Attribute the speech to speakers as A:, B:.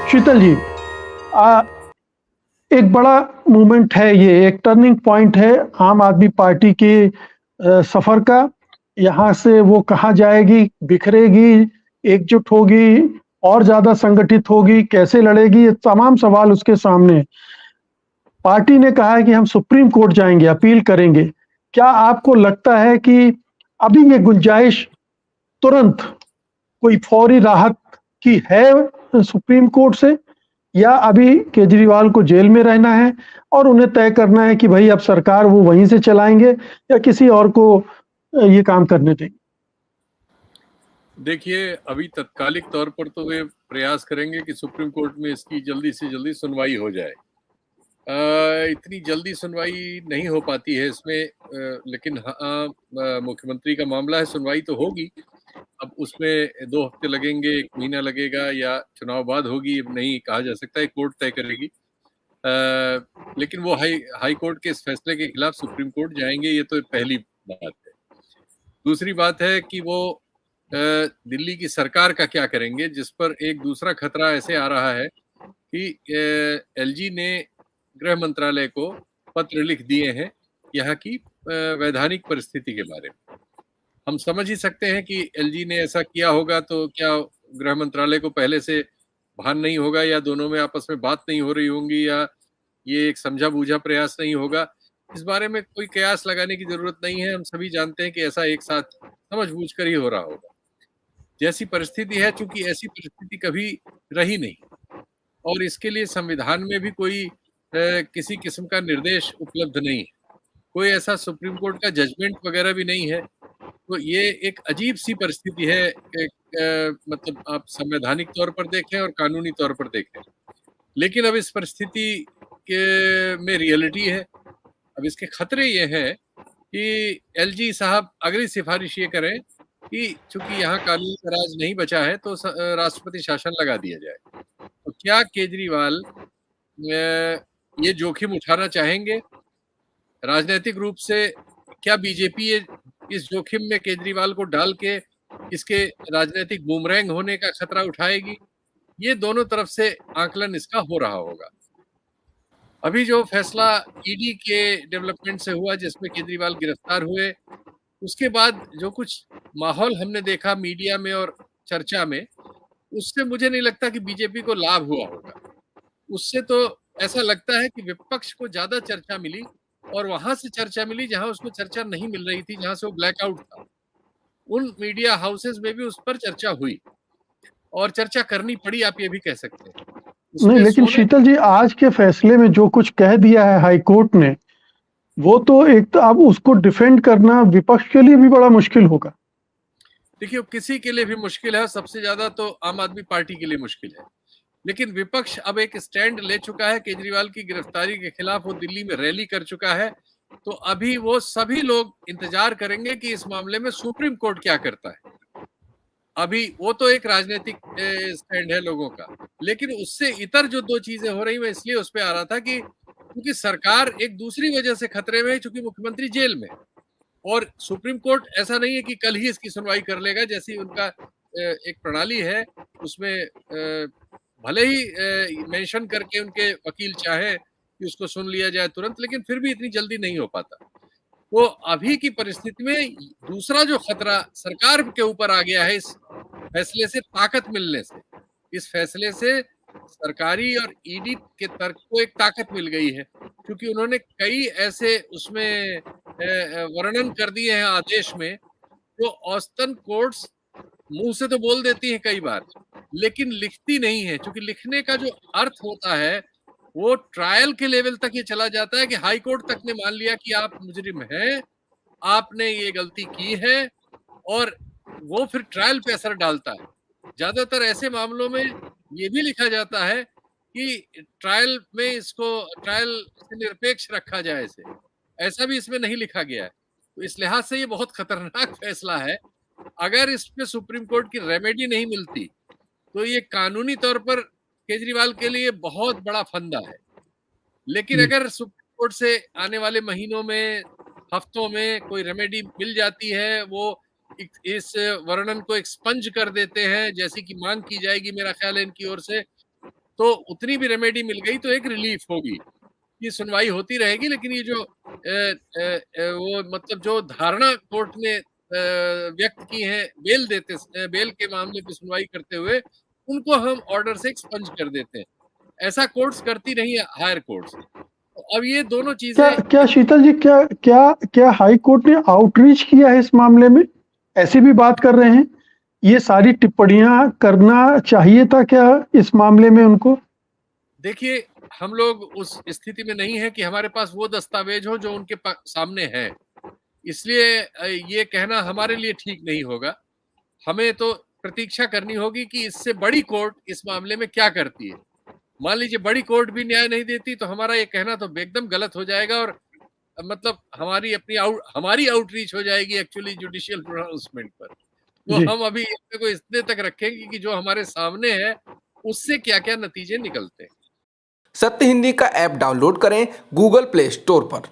A: शीतल जी, आ, एक बड़ा मूवमेंट है, ये एक टर्निंग पॉइंट है आम आदमी पार्टी के सफर का। यहाँ से वो कहाँ जाएगी, बिखरेगी, एकजुट होगी, और ज्यादा संगठित होगी, कैसे लड़ेगी, ये तमाम सवाल उसके सामने हैं। पार्टी ने कहा है कि हम सुप्रीम कोर्ट जाएंगे, अपील करेंगे। क्या आपको लगता है कि अभी ये गुंजाइश तुरंत कोई फौरी राहत की है सुप्रीम कोर्ट से, या अभी केजरीवाल को जेल में रहना है और उन्हें तय करना है कि भाई अब सरकार वो वहीं से चलाएंगे या किसी और को ये काम करने देंगे?
B: देखिए, अभी तत्कालिक तौर पर तो वे प्रयास करेंगे कि सुप्रीम कोर्ट में इसकी जल्दी से जल्दी सुनवाई हो जाए। इतनी जल्दी सुनवाई नहीं हो पाती है इसमें, लेकिन हाँ, मुख्यमंत्री का मामला है, सुनवाई तो होगी। अब उसमें 2 हफ्ते लगेंगे, 1 महीना लगेगा या चुनाव बाद होगी, नहीं कहा जा सकता है, कोर्ट तय करेगी। लेकिन वो हाई कोर्ट के इस फैसले के खिलाफ सुप्रीम कोर्ट जाएंगे, ये तो पहली बात है। दूसरी बात है कि वो दिल्ली की सरकार का क्या करेंगे, जिस पर एक दूसरा खतरा ऐसे आ रहा है कि एलजी ने गृह मंत्रालय को पत्र लिख दिए हैं यहाँ की वैधानिक परिस्थिति के बारे में। हम समझ ही सकते हैं कि एलजी ने ऐसा किया होगा तो क्या गृह मंत्रालय को पहले से भान नहीं होगा, या दोनों में आपस में बात नहीं हो रही होंगी, या ये एक समझा बूझा प्रयास नहीं होगा। इस बारे में कोई कयास लगाने की जरूरत नहीं है, हम सभी जानते हैं कि ऐसा एक साथ समझ बूझ कर ही हो रहा होगा। जैसी परिस्थिति है, चूंकि ऐसी परिस्थिति कभी रही नहीं और इसके लिए संविधान में भी कोई किसी किस्म का निर्देश उपलब्ध नहीं है, कोई ऐसा सुप्रीम कोर्ट का जजमेंट वगैरह भी नहीं है। तो ये एक अजीब सी परिस्थिति है, एक मतलब आप संवैधानिक तौर पर देखें और कानूनी तौर पर देखें। लेकिन अब इस परिस्थिति के में रियलिटी है। अब इसके खतरे ये हैं कि एलजी साहब अगली सिफारिश ये करें कि चूंकि यहाँ कानून का राज नहीं बचा है तो राष्ट्रपति शासन लगा दिया जाए। तो क्या केजरीवाल ये जोखिम उठाना चाहेंगे राजनीतिक रूप से? क्या बीजेपी इस जोखिम में केजरीवाल को डाल के इसके राजनीतिक बूमरैंग होने का खतरा उठाएगी? ये दोनों तरफ से आकलन इसका हो रहा होगा। अभी जो फैसला ईडी के डेवलपमेंट से हुआ जिसमें केजरीवाल गिरफ्तार हुए, उसके बाद जो कुछ माहौल हमने देखा मीडिया में और चर्चा में, उससे मुझे नहीं लगता कि बीजेपी को लाभ हुआ होगा। उससे तो ऐसा लगता है कि विपक्ष को ज्यादा चर्चा मिली और वहां से चर्चा मिली जहां उसको चर्चा नहीं मिल रही थी, जहां से वो ब्लैकआउट था। उन मीडिया हाउसेस में भी उस पर चर्चा हुई और चर्चा करनी पड़ी, आप ये भी कह सकते हैं।
A: नहीं,
B: उसमें
A: लेकिन
B: सोने
A: शीतल जी, आज के फैसले में जो कुछ कह दिया है हाई कोर्ट ने, वो तो एक तो अब उसको डिफेंड करना विपक्ष के लिए भी बड़ा मुश्किल होगा।
B: देखिए, किसी के लिए भी मुश्किल है, सबसे ज्यादा तो आम आदमी पार्टी के लिए मुश्किल है। लेकिन विपक्ष अब एक स्टैंड ले चुका है केजरीवाल की गिरफ्तारी के खिलाफ, वो दिल्ली में रैली कर चुका है। तो अभी वो सभी लोग इंतजार करेंगे कि इस मामले में सुप्रीम कोर्ट क्या करता है। अभी वो तो एक राजनीतिक स्टैंड है लोगों का, लेकिन उससे इतर जो 2 चीजें हो रही, मैं इसलिए उस पर आ रहा था कि क्योंकि सरकार एक दूसरी वजह से खतरे में है, क्योंकि मुख्यमंत्री जेल में, और सुप्रीम कोर्ट ऐसा नहीं है कि कल ही इसकी सुनवाई कर लेगा, जैसी उनका एक प्रणाली है। उसमें भले ही मेंशन करके उनके वकील चाहे कि उसको सुन लिया जाए तुरंत, लेकिन फिर भी इतनी जल्दी नहीं हो पाता। तो अभी की परिस्थिति में दूसरा जो खतरा सरकार के ऊपर आ गया है, इस फैसले से ताकत मिलने से, इस फैसले से सरकारी और ईडी के तर्क को एक ताकत मिल गई है, क्योंकि उन्होंने कई ऐसे उसमें वर्णन कर दिए हैं आदेश में, जो औसतन कोर्ट्स मुंह से तो बोल देती हैं कई बार, लेकिन लिखती नहीं है, क्योंकि लिखने का जो अर्थ होता है वो ट्रायल के लेवल तक ये चला जाता है कि हाई कोर्ट तक ने मान लिया कि आप मुजरिम हैं, आपने ये गलती की है, और वो फिर ट्रायल पे असर डालता है। ज्यादातर ऐसे मामलों में ये भी लिखा जाता है कि ट्रायल में इसको ट्रायल से निरपेक्ष रखा जाए इसे, ऐसा भी इसमें नहीं लिखा गया है। तो इस लिहाज से ये बहुत खतरनाक फैसला है। अगर इस पे सुप्रीम कोर्ट की रेमेडी नहीं मिलती तो ये कानूनी तौर पर केजरीवाल के लिए बहुत बड़ा फंदा है। लेकिन
A: जी।
B: अगर सुप्रीम कोर्ट से आने वाले महीनों में, हफ्तों में कोई रेमेडी मिल जाती है, वो इस वर्णन को एक्सपंज कर देते हैं जैसी कि मांग की जाएगी मेरा ख्याल है इनकी ओर से, तो उतनी भी रेमेडी मिल गई तो एक रिलीफ होगी। ये सुनवाई होती रहेगी, लेकिन ये जो वो मतलब जो धारणा कोर्ट ने व्यक्त की है बेल के मामले पे सुनवाई करते हुए, उनको हम ऑर्डर से एक्सपंज कर देते हैं। ऐसा कोर्ट्स करती नहीं है हायर कोर्ट्स। तो अब ये दोनों
A: क्या
B: चीजें
A: क्या शीतल जी, क्या क्या क्या हाई कोर्ट ने आउटरीच किया है इस मामले में? ऐसी भी बात कर रहे हैं, ये सारी टिप्पणियां करना चाहिए था क्या इस मामले में उनको?
B: देखिए, हम लोग उस स्थिति में नहीं है कि हमारे पास वो दस्तावेज हो जो उनके सामने है, इसलिए ये कहना हमारे लिए ठीक नहीं होगा। हमें तो प्रतीक्षा करनी होगी कि इससे बड़ी कोर्ट इस मामले में क्या करती है। मान लीजिए बड़ी कोर्ट भी न्याय नहीं देती तो हमारा ये कहना तो एकदम गलत हो जाएगा, और मतलब हमारी आउटरीच हो जाएगी एक्चुअली जुडिशियल प्रोनाउंसमेंट पर। तो
A: जी।
B: हम अभी इसको इतने तक रखेंगे कि जो हमारे सामने है उससे क्या क्या नतीजे निकलते हैं।
C: सत्य हिंदी का ऐप डाउनलोड करें गूगल प्ले स्टोर पर।